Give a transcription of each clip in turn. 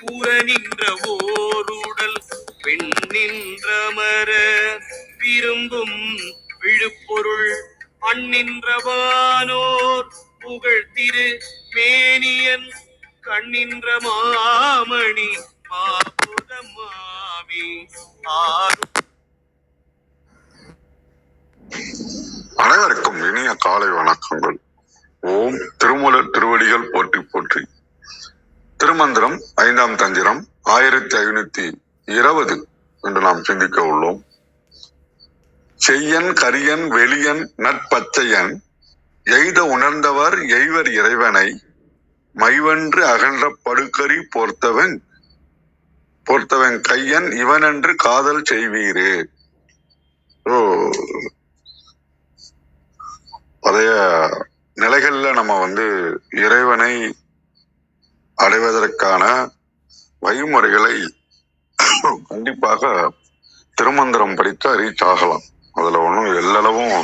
கூற நின்ற ஓருடல் பெண் நின்றமர விரும்பும் விழுப்பொருள் அந்நின்றவானோர் புகழ் திரு மேனியன் கண்ணின்ற மாமணி மாபுதமாமி அனைவருக்கும் இனிய காலை வணக்கங்கள். ஓம் திருமூலர் திருவடிகள் போற்றி போற்றி. திருமந்திரம் 5ஆம் தந்திரம் 1520 என்று நாம் சிந்திக்க உள்ளோம். செய்யன் கரியன் வெளியன் நட்பச்சையன் எய்த உணர்ந்தவர் எய்வர் இறைவனை மைவன்று அகன்ற படுக்கரி போர்த்தவன் கையன் இவனென்று காதல் செய்வீரே. பழைய நிலைகள்ல நம்ம இறைவனை அடைவதற்கான வழிமுறைகளை கண்டிப்பாக திருமந்திரம் படித்தா ரீச் ஆகலாம். அதுல ஒன்றும் எல்லளவும்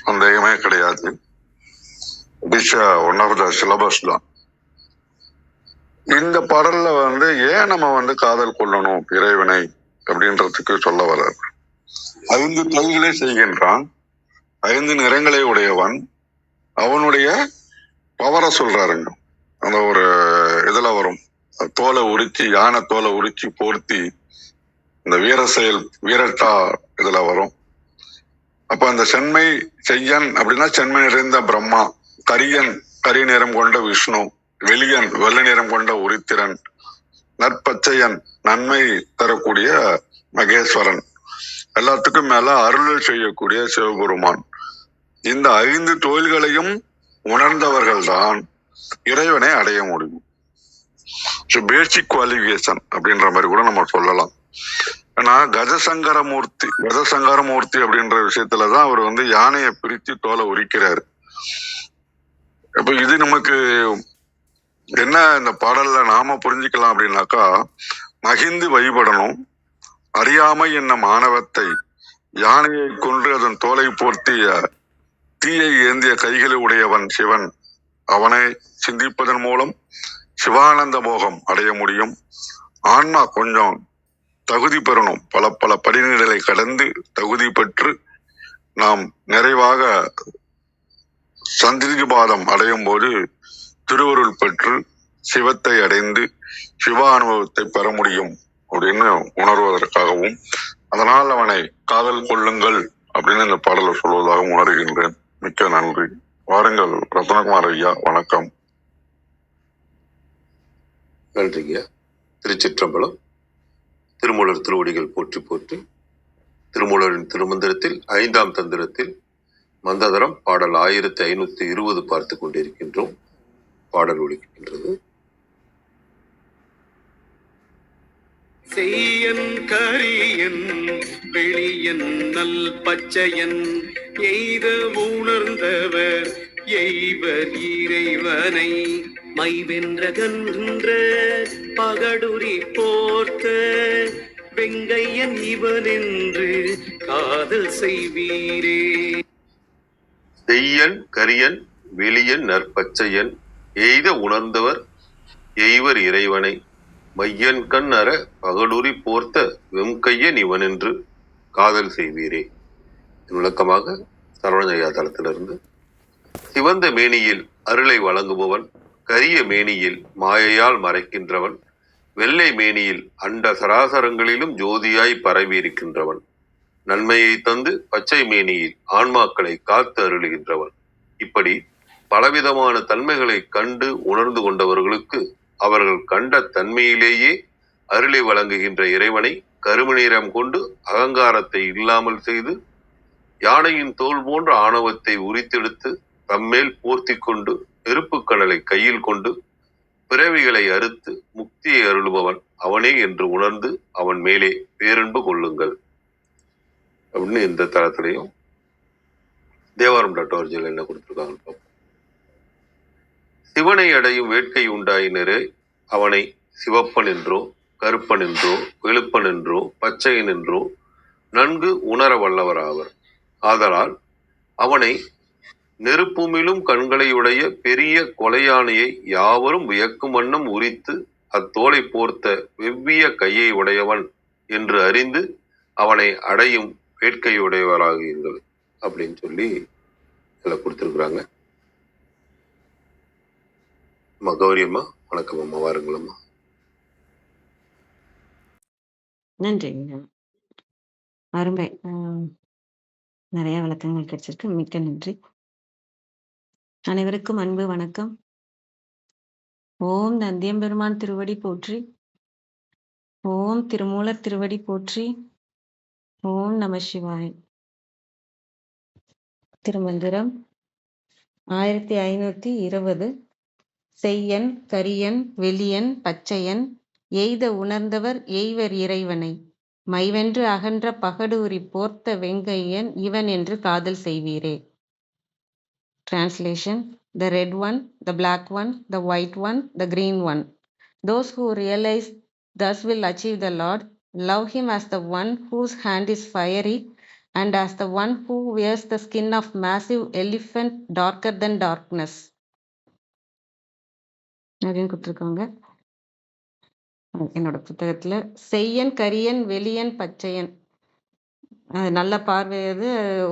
சந்தேகமே கிடையாது. ஒன் ஆஃப் த சிலபஸ் தான். இந்த பாடல்ல ஏன் நம்ம காதல் கொள்ளணும் இறைவனை அப்படின்றதுக்கு சொல்ல வர்றார். 5 தொழில்களை செய்கின்றான், 5 நிறங்களை உடையவன், அவனுடைய பவரை சொல்றாருங்க. அந்த ஒரு இதுல வரும், தோலை உரிச்சி, யானை தோலை உரிச்சி போர்த்தி இந்த வீர செயல் வீரட்டா இதுல வரும். அப்ப அந்த சென்மை செய்யன் அப்படின்னா சென்மை நிறைந்த பிரம்மா, கரியன் கரிய நிறம் கொண்ட விஷ்ணு, வெளியன் வெள்ளை நிறம் கொண்ட உரித்திரன், நற்பச்சையன் நன்மை தரக்கூடிய மகேஸ்வரன், எல்லாத்துக்கும் மேல அருள் செய்யக்கூடிய சிவபெருமான். இந்த 5 தொழில்களையும் உணர்ந்தவர்கள் தான் இறைவனை அடைய முடியும். பேசிக் குவாலிஃபிகேஷன் அப்படின்ற மாதிரி கூட நம்ம சொல்லலாம். ஏன்னா கஜசங்கரமூர்த்தி அப்படின்ற விஷயத்துலதான் அவர் யானையை பிரித்து தோலை உரிக்கிறாரு. இப்ப இது நமக்கு என்ன இந்த பாடல்ல நாம புரிஞ்சுக்கலாம் அப்படின்னாக்கா, மகிழ்ந்து வழிபடணும், அறியாமை என்ன மாணவத்தை யானையை கொன்று அதன் தோலை போர்த்திய தீயை ஏந்திய கைகளை உடையவன் சிவன், அவனை சிந்திப்பதன் மூலம் சிவானந்த போகம் அடைய முடியும். ஆன்மா கொஞ்சம் தகுதி பெறணும், பல பல படிநிலைகளை கடந்து தகுதி பெற்று நாம் நிறைவாக சந்திரிபாதம் அடையும் போது திருவருள் பெற்று சிவத்தை அடைந்து சிவ அனுபவத்தை பெற முடியும் அப்படின்னு உணர்வதற்காகவும், அதனால் அவனை காதல் கொள்ளுங்கள் அப்படின்னு இந்த பாடலை சொல்வதாக உணர்கின்றேன். மிக்க நன்றி. வாருங்கள் ரத்னகுமார் ஐயா, வணக்கம். நன்றிங்க. திருச்சிற்றம்பலம். திருமூலர் திருவடிகள் போற்றி போற்றி. திருமூலரின் திருமந்திரத்தில் 5ஆம் தந்திரத்தில் மந்ததரம் பாடல் 1520 பார்த்து கொண்டிருக்கின்றோம். பாடல் ஒலிக்கின்றது. செய்யன் கரியன் வெளியன் நல் பச்சையன் எய்த உணர்ந்தவர் எய்வர் இறைவனை மைவென்ற கன்ற பகடுரி போர்த்த வெங்கையன் இவனென்று காதல் செய்வீரே. செய்யன் கரியன் வெளியன் நற்பச்சையன் எய்த உணர்ந்தவர் எய்வர் இறைவனை மையன் கண் அற பகடுரி போர்த்த வெம்கையன் இவனென்று காதல் செய்வீரே. விளக்கமாக சரவணஜயா தளத்திலிருந்து. சிவந்த மேனியில் அருளை வழங்குபவன், கரிய மேனியில் மாயையால் மறைக்கின்றவன், வெள்ளை மேனியில் அண்ட சராசரங்களிலும் ஜோதியாய் பரவி இருக்கின்றவன், நன்மையை தந்து பச்சை மேனியில் ஆன்மாக்களை காத்து அருளுகின்றவன். இப்படி பலவிதமான தன்மைகளை கண்டு உணர்ந்து கொண்டவர்களுக்கு அவர்கள் கண்ட தன்மையிலேயே அருளை வழங்குகின்ற இறைவனை கருமநீரம் கொண்டு அகங்காரத்தை இல்லாமல் செய்து யானையின் தோல் போன்ற ஆணவத்தை உரித்தெடுத்து தம்மேல் போர்த்தி கொண்டு நெருப்பு கடலை கையில் கொண்டு பிறவிகளை அறுத்து முக்தியை அருளுபவன் அவனே என்று உணர்ந்து அவன் மேலே பேரன்பு கொள்ளுங்கள் அப்படின்னு இந்த தளத்திலையும் தேவாரம்.org என்ன கொடுத்திருக்காங்கன்னு பார்ப்போம். சிவனை அடையும் வேட்கை உண்டாயினரே அவனை சிவப்பன் என்றோ கருப்பன் என்றோ வெளுப்பன் என்றோ பச்சையன் என்றோ நன்கு உணர வல்லவராவர். ஆதலால் அவனை நெருப்புமிலும் கண்களையுடைய பெரிய கொலையானையை யாவரும் வியக்கும் வண்ணம் உரித்து அத்தோலை போர்த்த வெவ்விய கையை உடையவன் என்று அறிந்து அவனை அடையும் வேட்கையுடையவராகுங்கள் அப்படின்னு சொல்லி இதில் கொடுத்துருக்குறாங்க. அம்மா கௌரி அம்மா, வணக்கம் அம்மா, வாருங்களம்மா. நன்றிங்க. அருமை. நிறைய விளக்கங்கள் கிடைச்சிருக்கு. மிக்க நன்றி. அனைவருக்கும் அன்பு வணக்கம். ஓம் நந்தியம்பெருமான் திருவடி போற்றி. ஓம் திருமூலர் திருவடி போற்றி. ஓம் நம சிவாய். திருமந்திரம் 1520. செய்யன் கரியன் வெளியன் பச்சையன் எய்த உணர்ந்தவர் எய்வர் இறைவனை மைவென்று அகன்ற பகடூரி போர்த்த வெங்கையன் இவன் என்று காதல் செய்வீரே. Translation: The red one, the black one, the white one, the green one. Those who realize thus will achieve the Lord. Love him as the one whose hand is fiery and as the one who wears the skin of massive elephant darker than darkness. அப்படின்னு கொடுத்துருக்காங்க என்னோட புத்தகத்துல. செய்யன் கரியன் வெளியன் பச்சையன், நல்ல பார்வை. அது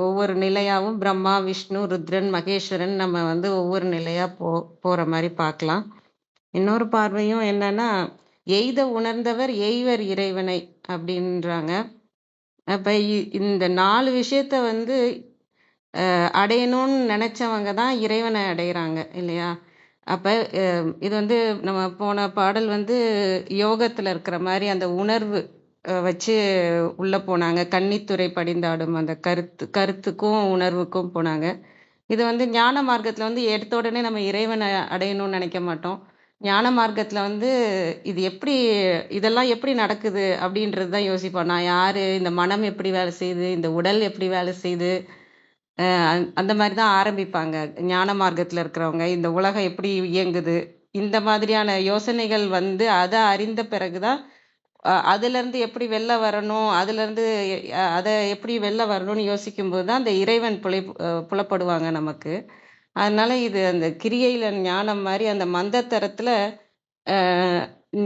ஒவ்வொரு நிலையாவும் பிரம்மா விஷ்ணு ருத்ரன் மகேஸ்வரன் நம்ம ஒவ்வொரு நிலையா போற மாதிரி பார்க்கலாம். இன்னொரு பார்வையும் என்னன்னா, எய்த உணர்ந்தவர் எய்வர் இறைவனை அப்படின்றாங்க. அப்ப இந்த 4 விஷயத்த அடையணும்னு நினைச்சவங்க தான் இறைவனை அடையிறாங்க இல்லையா? அப்ப இது நம்ம போன பாடல் யோகத்துல இருக்கிற மாதிரி அந்த உணர்வு வச்சு உள்ள போனாங்க. கன்னித்துறை படிந்தாடும் அந்த கருத்துக்கும் உணர்வுக்கும் போனாங்க. இது ஞான மார்க்கத்துல எடுத்த உடனே நம்ம இறைவனை அடையணும்னு நினைக்க மாட்டோம். ஞான மார்க்கத்துல இது இதெல்லாம் எப்படி நடக்குது அப்படின்றது தான் யோசிப்போம். நான் யாரு, இந்த மனம் எப்படி வேலை செய்யுது, இந்த உடல் எப்படி வேலை செய்யுது, அந்த மாதிரி தான் ஆரம்பிப்பாங்க ஞான மார்க்கத்துல இருக்கிறவங்க. இந்த உலகம் எப்படி இயங்குது, இந்த மாதிரியான யோசனைகள் அதை அறிந்த பிறகுதான் அதுல இருந்து எப்படி வெளில வரணும், அதுல இருந்து அதை எப்படி வெளில வரணும்னு யோசிக்கும் போதுதான் அந்த இறைவன் புலப்படுவாங்க நமக்கு. அதனால இது அந்த கிரியையில ஞானம் மாதிரி அந்த மந்தத்தரத்துல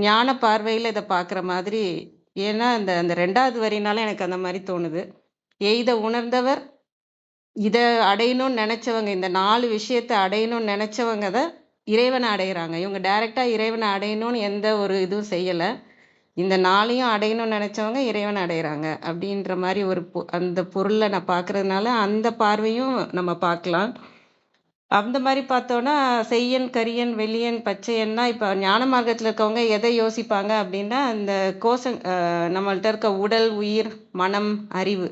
ஞான பார்வையில இதை பார்க்குற மாதிரி. ஏன்னா அந்த 2வது வரினால எனக்கு அந்த மாதிரி தோணுது. எய்த உணர்ந்தவர், இதை அடையணும்னு நினைச்சவங்க, இந்த 4 விஷயத்தை அடையணும்னு நினைச்சவங்க தான் இறைவனை அடையிறாங்க. இவங்க டைரக்டா இறைவனை அடையணும்னு எந்த ஒரு இதுவும் செய்யல. இந்த 4ஐயும் அடையணும்னு நினைச்சவங்க இறைவனை அடையிறாங்க அப்படின்ற மாதிரி அந்த பொருளை நான் பார்க்கறதுனால அந்த பார்வையும் நம்ம பார்க்கலாம். அந்த மாதிரி பார்த்தோன்னா, செய்யன் கரியன் வெளியன் பச்சையன்னா, இப்போ ஞான மார்க்கத்தில் இருக்கவங்க எதை யோசிப்பாங்க அப்படின்னா, இந்த நம்மள்ட்ட இருக்க உடல் உயிர் மனம் அறிவு,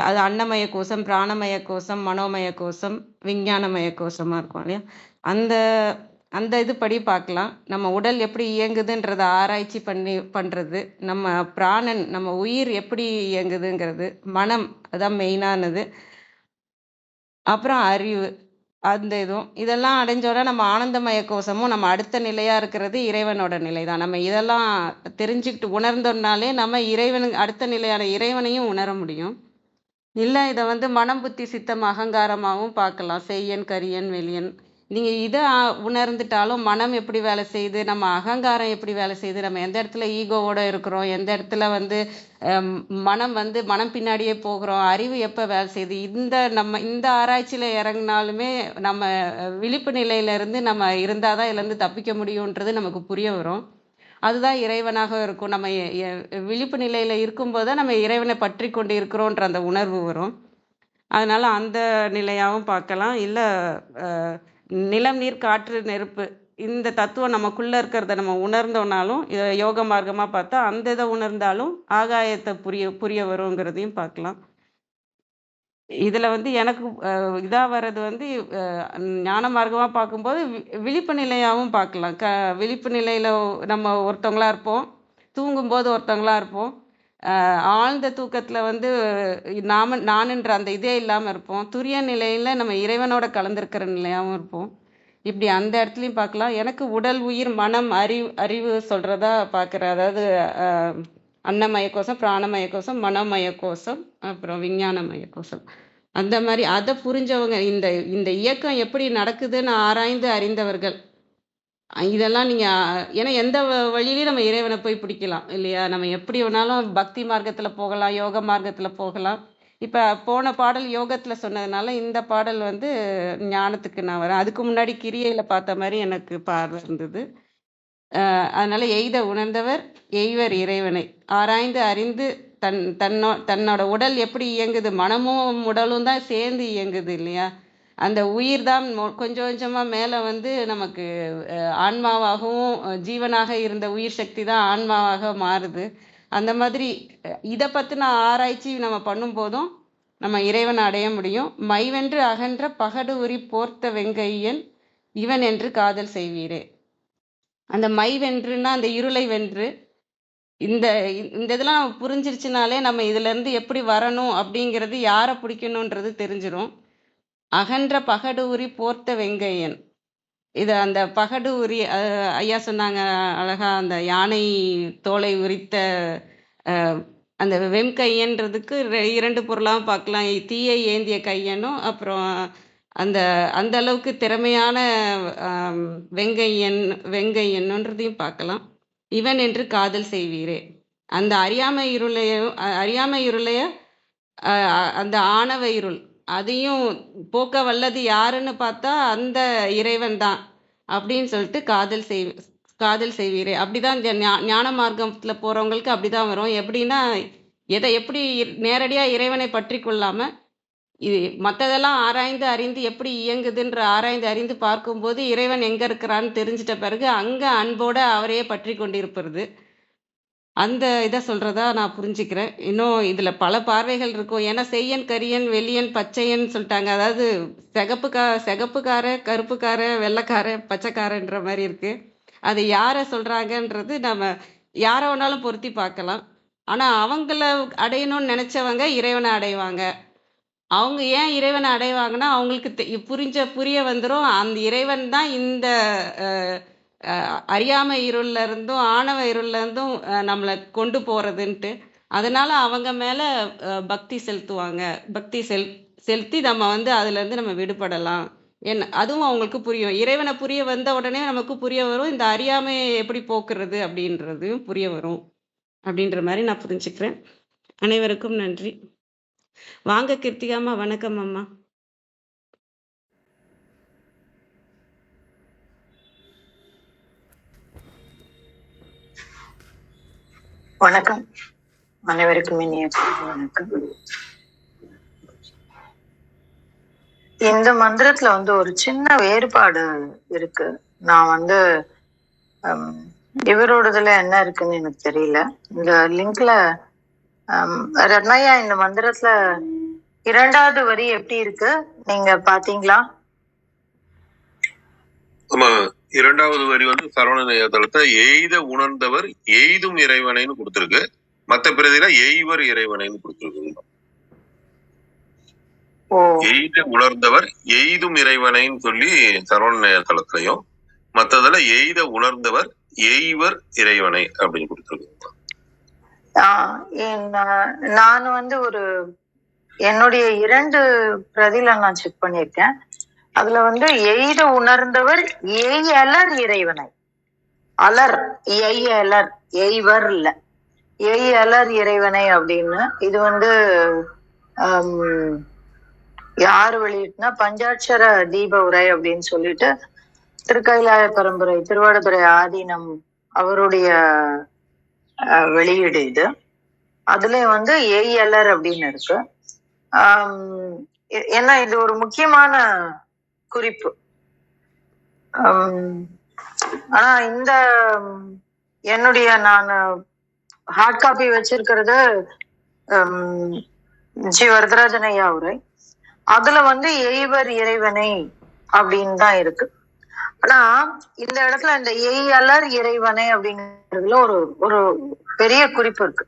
அது அன்னமய கோஷம் பிராணமய கோஷம் மனோமய கோஷம் விஞ்ஞானமய கோஷமா இருக்கும் இல்லையா? அந்த அந்த இது படி பார்க்கலாம். நம்ம உடல் எப்படி இயங்குதுன்றத ஆராய்ச்சி பண்றது, நம்ம பிராணன் நம்ம உயிர் எப்படி இயங்குதுங்கிறது, மனம் அதான் மெயினானது, அப்புறம் அறிவு, அந்த இதெல்லாம் அடைஞ்சோட நம்ம ஆனந்தமய கோஷமும் நம்ம அடுத்த நிலையா இருக்கிறது இறைவனோட நிலை தான். நம்ம இதெல்லாம் தெரிஞ்சுக்கிட்டு உணர்ந்தோம்னாலே நம்ம அடுத்த நிலையான இறைவனையும் உணர முடியும். இல்லை இதை மனம் புத்தி சித்தம் அகங்காரமாகவும் பார்க்கலாம். செய்யன் கரியன் வெளியன். நீங்க இதை உணர்ந்துட்டாலும் மனம் எப்படி வேலை செய்யுது, நம்ம அகங்காரம் எப்படி வேலை செய்யுது, நம்ம எந்த இடத்துல ஈகோவோட இருக்கிறோம், எந்த இடத்துல மனம் மனம் பின்னாடியே போகிறோம், அறிவு எப்போ வேலை செய்யுது, இந்த ஆராய்ச்சியில இறங்கினாலுமே நம்ம விழிப்பு நிலையில இருந்து நம்ம இருந்தாதான் இதுல இருந்து தப்பிக்க முடியும்ன்றது நமக்கு புரிய வரும். அதுதான் இறைவனாக இருக்கும். நம்ம விழிப்பு நிலையில இருக்கும்போது தான் நம்ம இறைவனை பற்றி கொண்டு இருக்கிறோன்ற அந்த உணர்வு வரும். அதனால அந்த நிலையாகவும் பார்க்கலாம். இல்லை நிலம் நீர் காற்று நெருப்பு இந்த தத்துவம் நமக்குள்ள இருக்கிறத நம்ம உணர்ந்தோம்னாலும், இதை யோக மார்க்கமா பார்த்தா அந்த இதை உணர்ந்தாலும் ஆகாயத்தை புரிய வருங்கிறதையும் பார்க்கலாம். இதுல எனக்கு இதா வர்றது ஞான மார்க்கமா பார்க்கும்போது விழிப்பு நிலையாகவும் பார்க்கலாம். விழிப்பு நிலையில நம்ம ஒருத்தவங்களா இருப்போம், தூங்கும்போது ஒருத்தவங்களா இருப்போம், ஆழ்ந்த தூக்கத்துல நானுன்ற அந்த இதே இல்லாம இருப்போம், துரிய நிலையில நம்ம இறைவனோட கலந்திருக்கிற நிலையாகவும் இருப்போம். இப்படி அந்த இடத்துலையும் பார்க்கலாம். எனக்கு உடல் உயிர் மனம் அறிவு சொல்றதா பார்க்குறேன். அதாவது அன்னமய கோஷம் பிராணமய கோஷம் மனோமய கோஷம் அப்புறம் விஞ்ஞானமய கோஷம், அந்த மாதிரி அதை புரிஞ்சவங்க, இந்த இயக்கம் எப்படி நடக்குதுன்னு ஆராய்ந்து அறிந்தவர்கள், இதெல்லாம் நீங்க ஏன்னா எந்த வழியிலயும் நம்ம இறைவனை போய் பிடிக்கலாம் இல்லையா? நம்ம எப்படி வேணாலும் பக்தி மார்க்கத்துல போகலாம், யோக மார்க்கத்துல போகலாம். இப்ப போன பாடல் யோகத்துல சொன்னதுனால, இந்த பாடல் வந்து ஞானத்துக்கு நான் வரேன். அதுக்கு முன்னாடி கிரியையில பார்த்த மாரி எனக்கு பார்வை இருந்தது. அதனால எய்த உணர்ந்தவர் எய்வர் இறைவனை. ஆராய்ந்து அறிந்து தன்னோட உடல் எப்படி இயங்குது, மனமும் உடலும் தான் சேர்ந்து இயங்குது இல்லையா? அந்த உயிர் தான் கொஞ்சம் கொஞ்சமா மேல வந்து நமக்கு ஆன்மாவாகவும் ஜீவனாக இருந்த உயிர் சக்தி தான் ஆன்மாவாக மாறுது. அந்த மாதிரி இதை பத்தின ஆராய்ச்சி நம்ம பண்ணும்போதும் நம்ம இறைவனை அடைய முடியும். மைவென்று அகன்ற பகடு உரி போர்த்த வெங்கையன் இவன் என்று காதல் செய்வீரே. அந்த மை வென்றுன்னா அந்த இருளை வென்று இந்த இந்த இதெல்லாம் நம்ம புரிஞ்சிருச்சுனாலே நம்ம இதுல இருந்து எப்படி வரணும் அப்படிங்கிறது, யாரை பிடிக்கணுன்றது தெரிஞ்சிரும். அகன்ற பகடு உரி போர்த்த வெங்கையன். இது அந்த பகடு உரி ஐயா சொன்னாங்க அழகா, அந்த யானை தோலை உரித்த அந்த வெம்கையன்றதுக்கு 2 பொருளாகவும் பார்க்கலாம். தீயை ஏந்திய கையனும், அப்புறம் அந்த அந்த அளவுக்கு திறமையான வெங்கையன்ன்றதையும் பார்க்கலாம். இவன் என்று காதல் செய்வீரே. அந்த அறியாமை இருளைய அந்த ஆணவ இருள் அதையும் போக்க வல்லது யாருன்னு பார்த்தா அந்த இறைவன் தான் அப்படின்னு சொல்லிட்டு காதல் செய்வீரே. அப்படிதான் ஞான மார்க்கத்துல போறவங்களுக்கு அப்படிதான் வரும். எப்படின்னா, எதை எப்படி நேரடியா இறைவனை பற்றி கொள்ளாம இது மற்றதெல்லாம் ஆராய்ந்து அறிந்து எப்படி இயங்குதுன்ற ஆராய்ந்து அறிந்து பார்க்கும்போது இறைவன் எங்க இருக்கிறான்னு தெரிஞ்சிட்ட பிறகு அங்க அன்போட அவரையே பற்றி கொண்டிருப்பது. அந்த இதை சொல்றதா நான் புரிஞ்சுக்கிறேன். இன்னும் இதுல பல பார்வைகள் இருக்கும். ஏன்னா செய்யன் கரியன் வெளியன் பச்சையன் சொல்லிட்டாங்க. அதாவது சிகப்புக்கார கருப்புக்கார வெள்ளைக்கார பச்சைக்காரன்ற மாதிரி இருக்கு. அது யாரை சொல்றாங்கன்றது நம்ம யாரை வேணாலும் பொருத்தி பார்க்கலாம். ஆனா அவங்கள அடையணும்னு நினைச்சவங்க இறைவனை அடைவாங்க. அவங்க ஏன் இறைவனை அடைவாங்கன்னா, அவங்களுக்கு புரிய வந்துரும். அந்த இறைவன் தான் இந்த அறியாமை இருள்ல இருந்தும் ஆணவ இருள்ல இருந்தும் நம்மளை கொண்டு போறதுன்ட்டு. அதனால அவங்க மேல பக்தி செலுத்துவாங்க. பக்தி செலுத்தி நம்ம வந்து அதுல இருந்து நம்ம விடுபடலாம். அதுவும் அவங்களுக்கு புரியும். இறைவனை புரிய வந்த உடனே நமக்கு புரிய வரும், இந்த அறியாமையை எப்படி போக்குறது அப்படின்றதையும் புரிய வரும். அப்படின்ற மாதிரி நான் புரிஞ்சுக்கிறேன். அனைவருக்கும் நன்றி. வாங்க கீர்த்திகாமா. வணக்கம் அம்மா. வணக்கம். அனைவருக்கும் இனிய வணக்கம். இந்த மந்திரத்துல வந்து ஒரு சின்ன வேறுபாடு இருக்கு. நான் வந்து இவரோடதுல என்ன இருக்குன்னு எனக்கு தெரியல. இந்த லிங்க்ல ரத்னையா இந்த மந்திரத்துல 2வது வரி எப்படி இருக்கு, நீங்க பாத்தீங்களா? ஆமா, 2வது வரி வந்து சரவண தளத்தை எய்த உணர்ந்தவர் எய்தும் இறைவனைன்னு கொடுத்திருக்கு. மத்த பிரதியில எய்வர் இறைவனைன்னு கொடுத்திருக்கு. எய்த உணர்ந்தவர் எய்தும் இறைவனைன்னு சொல்லி சரவண தளத்திலையும், மத்ததுல எய்த உணர்ந்தவர் எய்வர் இறைவனை அப்படின்னு கொடுத்திருக்கு. நான் வந்து என்னுடைய 2 பிரதில நான் செக் பண்ணியிருக்கேன். அதுல வந்து எய்த உணர்ந்தவர் எய்யலர் இறைவனை, அலர் எய்யலர் எய்வர் இல்ல, எய்யலர் இறைவனை அப்படின்னு. இது வந்து யாரு வெளியிட்டுனா பஞ்சாட்சர தீப உரை அப்படின்னு சொல்லிட்டு திருக்கைலாய பரம்பரை திருவாடுதுறை ஆதீனம் அவருடைய வெளியீடு இது. அதுல வந்து எய்யலர் அப்படின்னு இருக்கு. ஏன்னா இது ஒரு முக்கியமான குறிப்பு. ஆனா இந்த என்னுடைய நான் ஹார்ட் காப்பி வச்சிருக்கிறது ஜி வரதராஜன் ஐயா உரை. அதுல வந்து எய்வர் இறைவனை அப்படின்னு தான் இருக்கு. ஆனா இந்த இடத்துல இந்த எய்யலர் இறைவனை அப்படிங்கிறதுல ஒரு பெரிய குறிப்பு இருக்கு.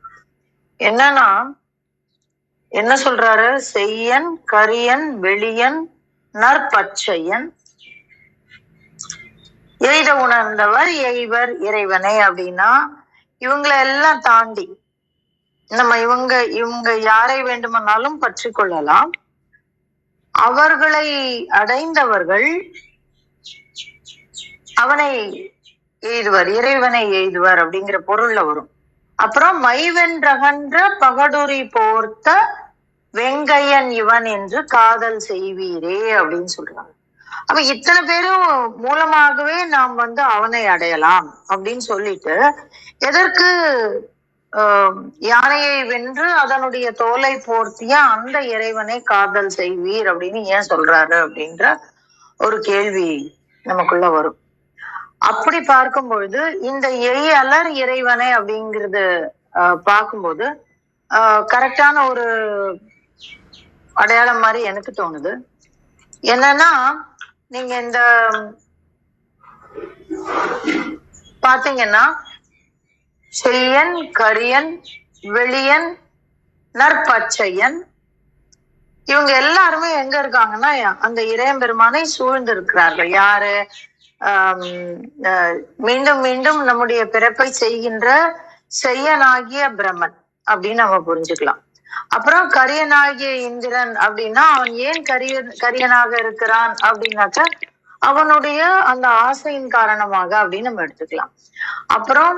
என்னன்னா, என்ன சொல்றாரு? செய்யன் கரியன் வெளியன் நற்பச்சையன் எய்த உணர்ந்தவர் எய்வர் இறைவனை அப்படின்னா, இவங்களை எல்லாம் தாண்டி நம்ம இவங்க யாரை வேண்டுமானாலும் பற்றி கொள்ளலாம். அவர்களை அடைந்தவர்கள் அவனை எய்துவர், இறைவனை எய்துவர் அப்படிங்கிற பொருள்ல வரும். அப்புறம் மைவென்றகன்ற பகடுரி போர்த்த வெங்கையன் இவன் என்று காதல் செய்வீரே அப்படின்னு சொல்றாங்க. அப்ப இத்தனை பேரும் மூலமாகவே நாம் அவனை அடையலாம் அப்படின்னு சொல்லிட்டு, எதற்கு யானையை வென்று அதனுடைய தோலை போர்த்திய அந்த இறைவனை காதல் செய்வீர் அப்படின்னு ஏன் சொல்றாரு அப்படின்ற ஒரு கேள்வி நமக்குள்ள வரும். அப்படி பார்க்கும் பொழுது இந்த எய்யலர் இறைவனை அப்படிங்கிறது பார்க்கும்போது கரெக்டான ஒரு அடையாளம் மாதிரி எனக்கு தோணுது. என்னன்னா, நீங்க இந்த பாத்தீங்கன்னா செய்யன், கரியன், வெளியன், நற்பச்சையன், இவங்க எல்லாருமே எங்க இருக்காங்கன்னா அந்த இறையம்பெருமானை சூழ்ந்து இருக்கிறார்கள். யாரு? மீண்டும் மீண்டும் நம்முடைய பிறப்பை செய்கின்ற செய்யனாகிய பிரம்மன் அப்படின்னு நம்ம புரிஞ்சுக்கலாம். அப்புறம் கரியனாகிய இந்திரன் அப்படின்னா அவன் ஏன் கரியனாக இருக்கிறான் அப்படின்னாக்கா அவனுடைய அந்த ஆசையின் காரணமாக அப்படின்னு நம்ம எடுத்துக்கலாம். அப்புறம்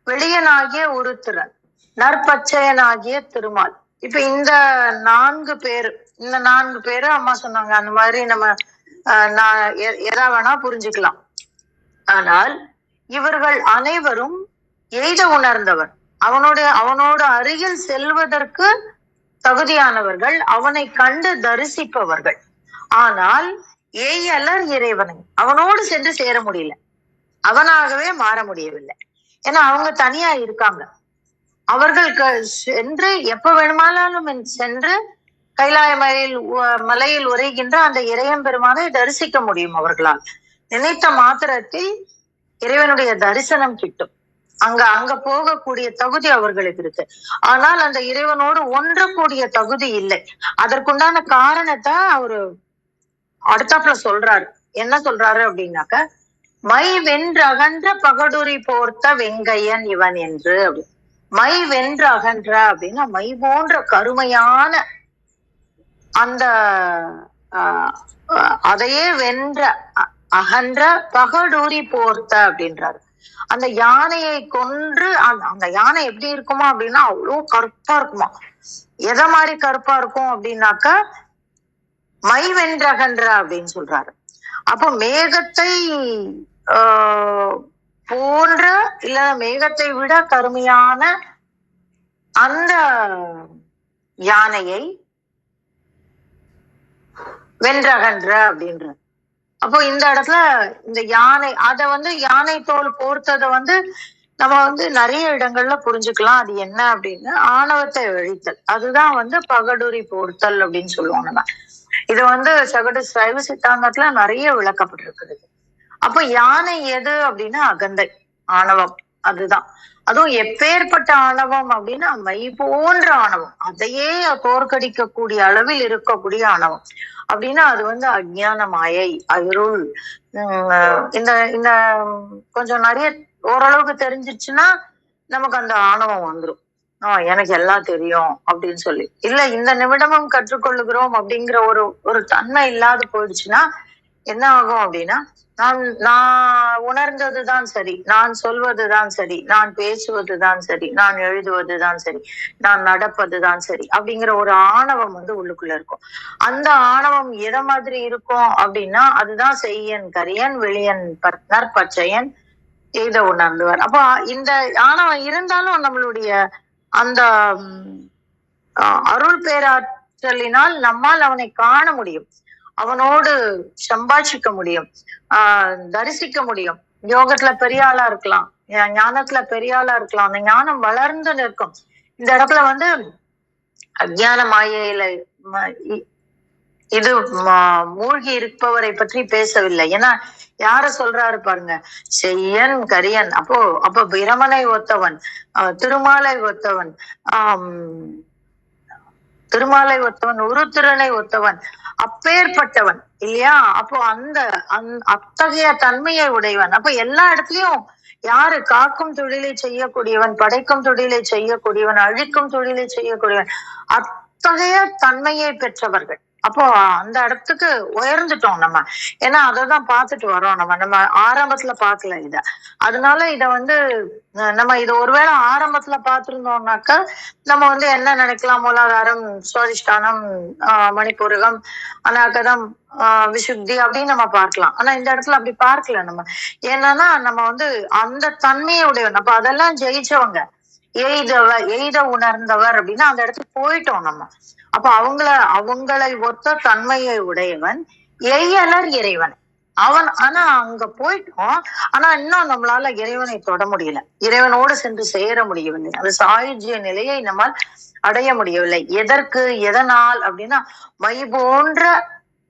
வெளியனாகிய உருத்திரன், நற்பச்சையனாகிய திருமால். இப்ப இந்த 4 பேரு அம்மா சொன்னாங்க. அந்த மாதிரி நம்ம நான் எதா வேணா புரிஞ்சுக்கலாம். ஆனால் இவர்கள் அனைவரும் எய்த உணர்ந்தவர், அவனோடு அருகில் செல்வதற்கு தகுதியானவர்கள், அவனை கண்டு தரிசிப்பவர்கள். ஆனால் ஏயலர் இறைவனை அவனோடு சென்று சேர முடியல, அவனாகவே மாற முடியவில்லை. ஏன்னா அவங்க தனியா இருக்காங்க. அவர்கள் சென்று எப்ப வேணுமானாலும் சென்று கைலாய மலையில் உரைகின்ற அந்த இறையம்பெருமானை தரிசிக்க முடியும். அவர்களால் நினைத்த மாத்திரத்தில் இறைவனுடைய தரிசனம் கிட்டும். அங்க போகக்கூடிய தகுதி அவர்களுக்கு இருக்கு. ஆனால் அந்த இறைவனோடு ஒன்றக்கூடிய தகுதி இல்லை. அதற்குண்டான காரணத்தை அவரு அடுத்தாப்புல சொல்றாரு. என்ன சொல்றாரு அப்படின்னாக்க, மை வென்று அகன்ற பகடுரி போர்த்த வெங்கையன் இவன் என்று. மை வென்று அகன்ற அப்படின்னா மை போன்ற கருமையான அந்த அதையே வென்ற அகன்ற பகடூரி போர்த்த அப்படின்றாரு. அந்த யானையை கொன்று அந்த யானை எப்படி இருக்குமா அப்படின்னா அவ்வளோ கருப்பா இருக்குமா. எதை மாதிரி கருப்பா இருக்கும் அப்படின்னாக்கா மை வென்றகன்ற அப்படின்னு சொல்றாரு. அப்போ மேகத்தை போன்ற இல்ல மேகத்தை விட கருமையான அந்த யானையை வென்றகன்ற அப்படின்ற. அப்போ இந்த இடத்துல இந்த யானை அத யானை தோல் போர்த்ததை நம்ம நிறைய இடங்கள்ல புரிஞ்சுக்கலாம். அது என்ன அப்படின்னு, ஆணவத்தை அழித்தல், அதுதான் பகடுரி போர்த்தல் அப்படின்னு சொல்லுவோம் நம்ம. இது சகடு சைவ சித்தாந்தத்துல நிறைய விளக்கப்பட்டிருக்குது. அப்போ யானை எது அப்படின்னா அகந்தை, ஆணவம். அதுதான். அதுவும் எப்பேற்பட்ட ஆணவம் அப்படின்னா மை போன்ற ஆணவம், அதையே தோற்கடிக்கக்கூடிய அளவில் இருக்கக்கூடிய ஆணவம் அப்படின்னா அது அஞ்ஞான மாயை, அருள். இந்த இந்த கொஞ்சம் நிறைய ஓரளவுக்கு தெரிஞ்சிருச்சுன்னா நமக்கு அந்த ஆணவம் வந்துடும். எனக்கு எல்லாம் தெரியும் அப்படின்னு சொல்லி, இல்ல இந்த நிமிடமும் கற்றுக்கொள்ளுகிறோம் அப்படிங்கிற ஒரு தன்மை இல்லாது போயிடுச்சுன்னா என்ன ஆகும் அப்படின்னா, நான் உணர்ந்ததுதான் சரி, நான் சொல்வதுதான் சரி, நான் பேசுவதுதான் சரி, நான் எழுதுவதுதான் சரி, நான் நடப்பதுதான் சரி அப்படிங்கிற ஒரு ஆணவம் உள்ளுக்குள்ள இருக்கும். அந்த ஆணவம் எதை மாதிரி இருக்கும் அப்படின்னா அதுதான் செய்யன், கரியன், வெளியன், நற்பச்சையன், எய்த உணர்ந்தவர். அப்போ இந்த ஆணவம் இருந்தாலும் நம்மளுடைய அந்த அருள் பேராற்றலினால் நம்மால் அவனை காண முடியும், அவனோடு சம்பாஷிக்க முடியும், தரிசிக்க முடியும். யோகத்துல பெரிய ஆளா இருக்கலாம், ஞானத்துல பெரிய ஆளா இருக்கலாம். அந்த ஞானம் வளர்ந்து நிற்கும். இந்த இடத்துல அஞ்ஞான மாயையில இது மூழ்கி இருப்பவரை பற்றி பேசவில்லை. ஏன்னா யார சொல்றாரு பாருங்க, செய்யன், கரியன். அப்போ பிரமனை ஒத்தவன், திருமாலை ஒத்தவன், உருத்திரனை ஒத்தவன், அப்பேற்பட்டவன் இல்லையா? அப்போ அத்தகைய தன்மையை உடையவன். அப்ப எல்லா இடத்துலயும் யாரு காக்கும் தொழிலை செய்யக்கூடியவன், படைக்கும் தொழிலை செய்யக்கூடியவன், அழிக்கும் தொழிலை செய்யக்கூடியவன், அத்தகைய தன்மையை பெற்றவர்கள். அப்போ அந்த இடத்துக்கு உயர்ந்துட்டோம் நம்ம. ஏன்னா அததான் பார்த்துட்டு வரோம் நம்ம ஆரம்பத்துல பார்க்கல இத. அதனால இத வந்து நம்ம இத ஒருவேளை ஆரம்பத்துல பார்த்திருந்தோம்னாக்கா நம்ம வந்து என்ன நினைக்கலாம், மூலாதாரம், சுவாதிஷ்டானம், மணிப்பூரகம், அநாகதம், விசுத்தி அப்படின்னு நம்ம பார்க்கலாம். ஆனா இந்த இடத்துல அப்படி பார்க்கல நம்ம. ஏன்னா நம்ம வந்து அந்த தன்மையுடையவன். அப்ப அதெல்லாம் ஜெயிச்சவங்க, எய்த உணர்ந்தவர் அப்படின்னா அந்த இடத்துக்கு போயிட்டோம் நம்ம. அப்ப அவங்களை ஒத்த தன்மையை உடையவன் எய்யலர் இறைவன். ஆனா அங்க போயிட்டோம். ஆனா இன்னும் நம்மளால இறைவனை தொட முடியல, இறைவனோடு சென்று சேர முடியவில்லை, அது சாயுஜ்ய நிலையை நம்மால் அடைய முடியவில்லை. எதனால் அப்படின்னா மை போன்ற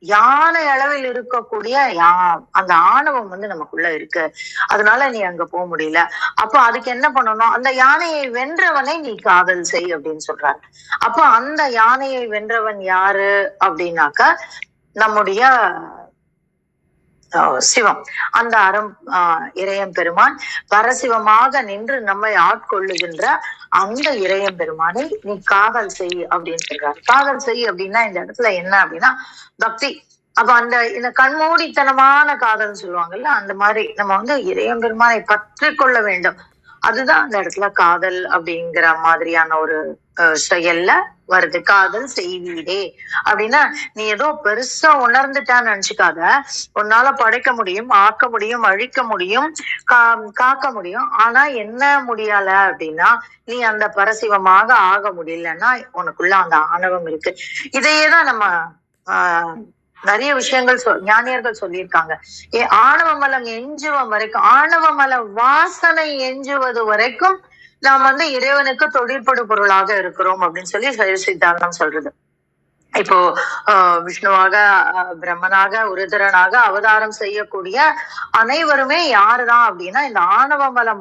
யானை அளவில் இருக்கக்கூடிய அந்த ஆணவம் வந்து நமக்குள்ள இருக்கு. அதனால நீ அங்க போக முடியல. அப்ப அதுக்கு என்ன பண்ணணும், அந்த யானையை வென்றவனை நீ காதல் செய் அப்படின்னு சொல்றாரு. அப்ப அந்த யானையை வென்றவன் யாரு அப்படின்னாக்கா நம்முடைய சிவம். அந்த இறையம் பெருமான் பரசிவமாக நின்று நம்மை ஆட்கொள்ளுகின்ற அந்த இறையம் பெருமானை நீ காதல் செய் அப்படின்னு சொல்றாரு. காதல் செய் அப்படின்னா இந்த இடத்துல என்ன அப்படின்னா பக்தி. அப்ப இந்த கண்மூடித்தனமான காதல் சொல்லுவாங்கல்ல, அந்த மாதிரி நம்ம வந்து இறையம் பெருமானை பற்றி கொள்ள வேண்டும். அதுதான் அந்த இடத்துல காதல் அப்படிங்கிற மாதிரியான ஒரு செயல்ல வருது. காதல் செய்வீடே அப்படின்னா நீ ஏதோ பெருசா உணர்ந்துட்டான்னு நினைச்சுக்காத. உன்னால படைக்க முடியும், ஆக்க முடியும், அழிக்க முடியும், காக்க முடியும். ஆனா என்ன முடியல அப்படின்னா நீ அந்த பரசிவமாக ஆக முடியலன்னா உனக்குள்ள அந்த ஆணவம் இருக்கு. இதையேதான் நம்ம நிறைய விஷயங்கள் ஞானியர்கள் சொல்லியிருக்காங்க. ஆணவ மலம் எஞ்சுவம் வரைக்கும், ஆணவ மல வாசனை எஞ்சுவது வரைக்கும் நாம் வந்து இறைவனுக்கு தொழிற்படு பொருளாக இருக்கிறோம் அப்படின்னு சொல்லி சைவ சித்தாந்தம் சொல்றது. இப்போ விஷ்ணுவாக, பிரம்மனாக, உருதரனாக அவதாரம் செய்யக்கூடிய அனைவருமே யாருதான் அப்படின்னா இந்த ஆணவ மல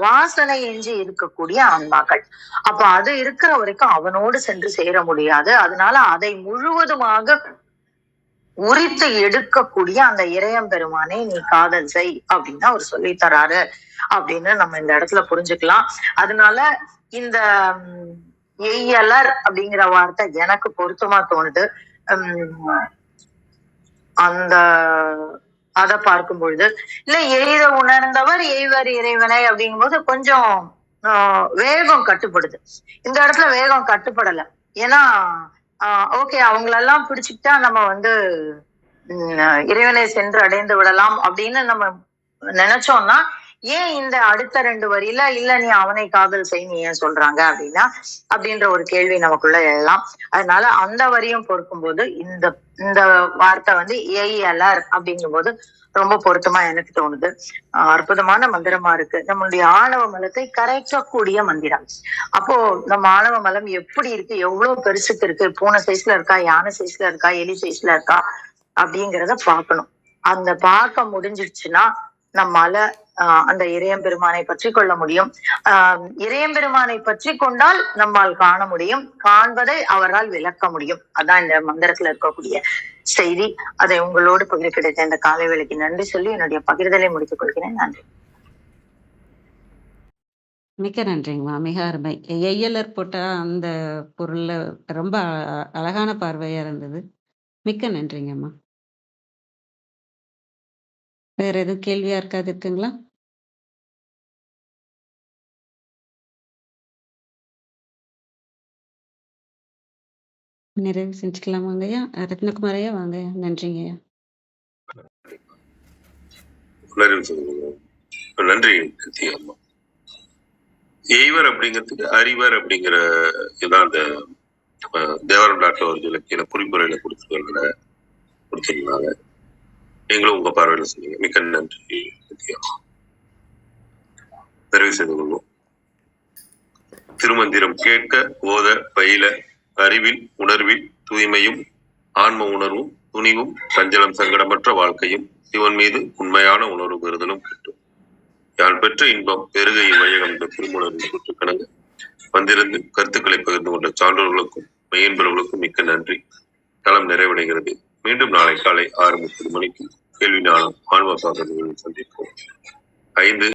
வாசனை எஞ்சி இருக்கக்கூடிய ஆன்மாக்கள். அப்ப அது இருக்கிற வரைக்கும் அவனோடு சென்று சேர முடியாது. அதனால அதை முழுவதுமாக உரித்து எடுக்கக்கூடிய அந்த இறையம் பெருமானை நீ காதல் செய் அப்படின்னு அவர் சொல்லி தராரு அப்படின்னு நம்ம இந்த இடத்துல புரிஞ்சுக்கலாம். அதனால இந்த எய்யலர் அப்படிங்கிற வார்த்தை எனக்கு பொருத்தமா தோணுது. அத பார்க்கும் பொழுது இல்ல எய்த உணர்ந்தவர் எய்வர் இறைவனை அப்படிங்கும்போது கொஞ்சம் வேகம் கட்டுப்படுது. இந்த இடத்துல வேகம் கட்டுப்படல. ஏன்னா ஓகே அவங்களெல்லாம் பிடிச்சுக்கிட்டா நம்ம வந்து இறைவனை சென்று அடைந்து விடலாம் அப்படின்னு நம்ம நினைச்சோம்னா ஏன் இந்த அடுத்த 2 வரியில இல்ல நீ அவனை காதல் செய் நீ ஏன் சொல்றாங்க அப்படின்ற ஒரு கேள்வி நமக்குள்ள எழலாம். அதனால அந்த வரியும் பொறுக்கும் போது இந்த வார்த்தை வந்து எய்யலர் அப்படிங்கும் போது ரொம்ப பொருத்தமா எனக்கு தோணுது. அற்புதமான மந்திரமா இருக்கு. நம்மளுடைய ஆணவ மலத்தை கரைக்கக்கூடிய மந்திரம். அப்போ நம்ம ஆணவ மலம் எப்படி இருக்கு, எவ்வளவு பெருசுக்கு இருக்கு, பூனை சைஸ்ல இருக்கா, யானை சைஸ்ல இருக்கா, எலி சைஸ்ல இருக்கா அப்படிங்கிறத பார்க்கணும். அந்த பார்க்க முடிஞ்சிருச்சுன்னா நம்மால அந்த இறையம் பெருமானை பற்றி கொள்ள முடியும். இறையம் பெருமானை பற்றி கொண்டால் நம்மால் காண முடியும், காண்பதை அவரால் விளக்க முடியும். அதான் இந்த மந்திரத்துல இருக்கக்கூடிய செய்தி. அதை உங்களோடு பகிர கிடைத்த இந்த காலை வேளைக்கு நன்றி சொல்லி என்னுடைய பகிர்தலை முடித்துக் கொள்கிறேன். நன்றி. மிக்க நன்றிங்கம்மா, மிக அருமை. எய்யலர் போட்ட அந்த பொருள்ல ரொம்ப அழகான பார்வையா இருந்தது. மிக்க நன்றிங்கம்மா. வேற எதுவும் கேள்வியா இருக்காது இருக்குங்களா? நிறைவு செஞ்சுக்கலாமாங்க ஐயா? ரத்னகுமார் ஐயா வாங்க ஐயா. நன்றிங்க ஐயா. நன்றி அம்மா. எய்வர் அப்படிங்கிறதுக்கு அறிவர் அப்படிங்கிற இதான் அந்த தேவரம் டாக்டர் ஒரு இலக்கிய குறிப்புரையில கொடுத்திருந்தாங்க. நீங்களும் உங்க பார்வையில சொன்னீங்க. மிக்க நன்றி. நிறைவு செய்து கொள்வோம். திருமந்திரம் கேட்க, ஓத, பயில, அறிவில், உணர்வில் தூய்மையும், ஆன்ம உணர்வும், துணிவும், சஞ்சலம் சங்கடமற்ற வாழ்க்கையும், சிவன் மீது உண்மையான உணர்வு பெறுதலும் கிட்டும். யான் பெற்ற இன்பம் பெருகையும் வையகம் என்ற திருமூலரின் கூற்றுக்கணங்க வந்திருந்து கருத்துக்களை பகிர்ந்து கொண்ட சான்றோர்களுக்கும் மெய்யன்பர்களுக்கும் மிக்க நன்றி. களம் நிறைவடைகிறது. மீண்டும் நாளை காலை 6:30 மணிக்கு கேள்வி ஞானம் ஆன்ம சாதனைகளில் சந்திப்போம். 5